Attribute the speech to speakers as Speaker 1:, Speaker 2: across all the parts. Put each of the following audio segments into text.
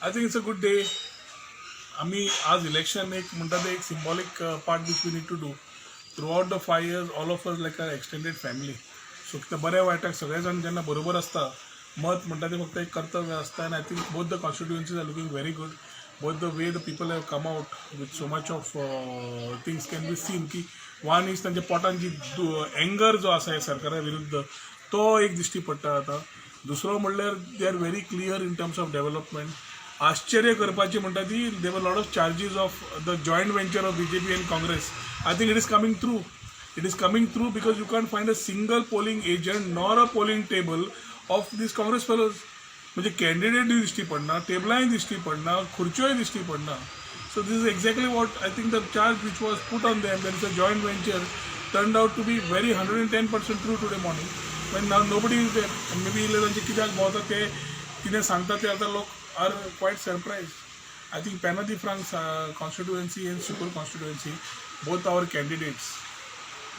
Speaker 1: I think it's a good day. आम्ही आज election एक म्हणतात एक symbolic part which we need to do throughout the 5 years. All of us like a extended family. So त्या बऱ्या वायटाक सगळे जण जेन्ना बरोबर असता मत म्हणटा ते फक्त एक कर्तव्य असता. And I think both the constituencies are looking very good. Both the way the people have come out with so much of things can be seen key one is तांच्या पोटान जी एंगर जो आसा ह्या सरकारा विरुद्ध तो एक दिश्टी पडटा आता. दुसरो म्हणल्यार they are very clear in terms of development. आश्चर्य करपाची म्हणटा ती देवर lot of charges of the joint venture of BJP and Congress. I think it is coming through. It is coming through because you can't find a single polling agent nor a polling table of these Congress fellows. म्हणजे candidate दिश्टी पडना, टेबलांय दिश्टी पडना, खुर्च्योय दिश्टी पडना. So this is exactly what I think the charge which was put on them that is a joint venture turned out to be very 110% true today morning. पण नाव nobody is there. May be इले तांचे कित्याक भोंवता ते कितें सांगता ते आतां लोक are quite surprise. I think पेना दी फ्रांक constituency and super constituency both our candidates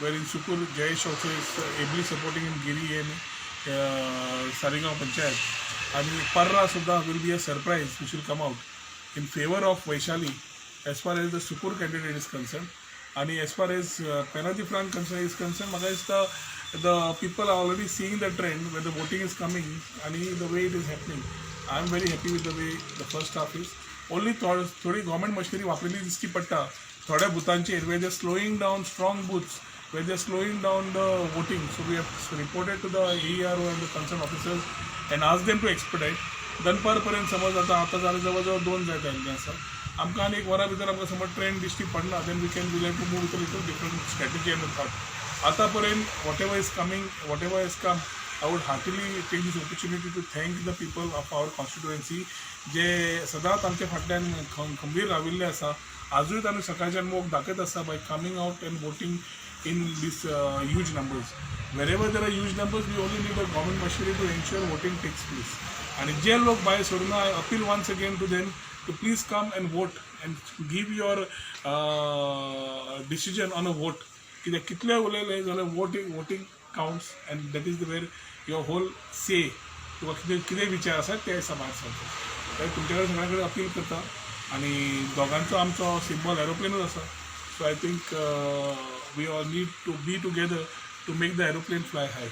Speaker 1: where in Sukur Jayesh also is ably supporting in Giri and Saregaon Panchayat, and Parra Sudha will be a surprise which will come out in favor of Vaishali as far as the Sukur candidate is concerned. And as far as Penati Frank is concerned, the people are already seeing the trend where the voting is coming and the way it is happening. I am very happy with the way the first half is. Only थोडी government machinery वापरली दिसती पडटा थोड्या बुथांचेर where they are slowing down strong booths, where they are slowing down the voting. So we have reported to the AERO and the concerned officers and asked them to expedite. दनपार पर्यंत समज आता जाल्यार जवळ 2 जाय जाल्ले आसा. आमकां आनी एक वरा भितर आमकां समज ट्रेंड दिश्टी पडना then we can will to move with little different strategy and thought. आता पर्यंत whatever is coming, whatever is come, I would heartily take this opportunity to thank the people of our constituency जे सदांच आमच्या फाटल्यान खंबीर राविल्ले आसा. आजूय आमी सकाळच्यान मोग दाखयत आसा by coming out and voting in these huge numbers. wherever there are huge numbers, we only need a government machinery to ensure voting takes place. आणि जे लोक भायर सोडना, I appeal once again to them to please come and vote and give your decision on a vote. कित्याक कितले उलयले जाल्यार voting counts and that is where your whole say किंवा कितें विचार आसा ते समाज सांगता. तर तुमच्या कडेन सगळ्या कडेन अपील करता आणि दोगांचो आमचो सिम्बॉल एरोप्लेनूच आसा. So I think we all need to be together to make the aeroplane fly high.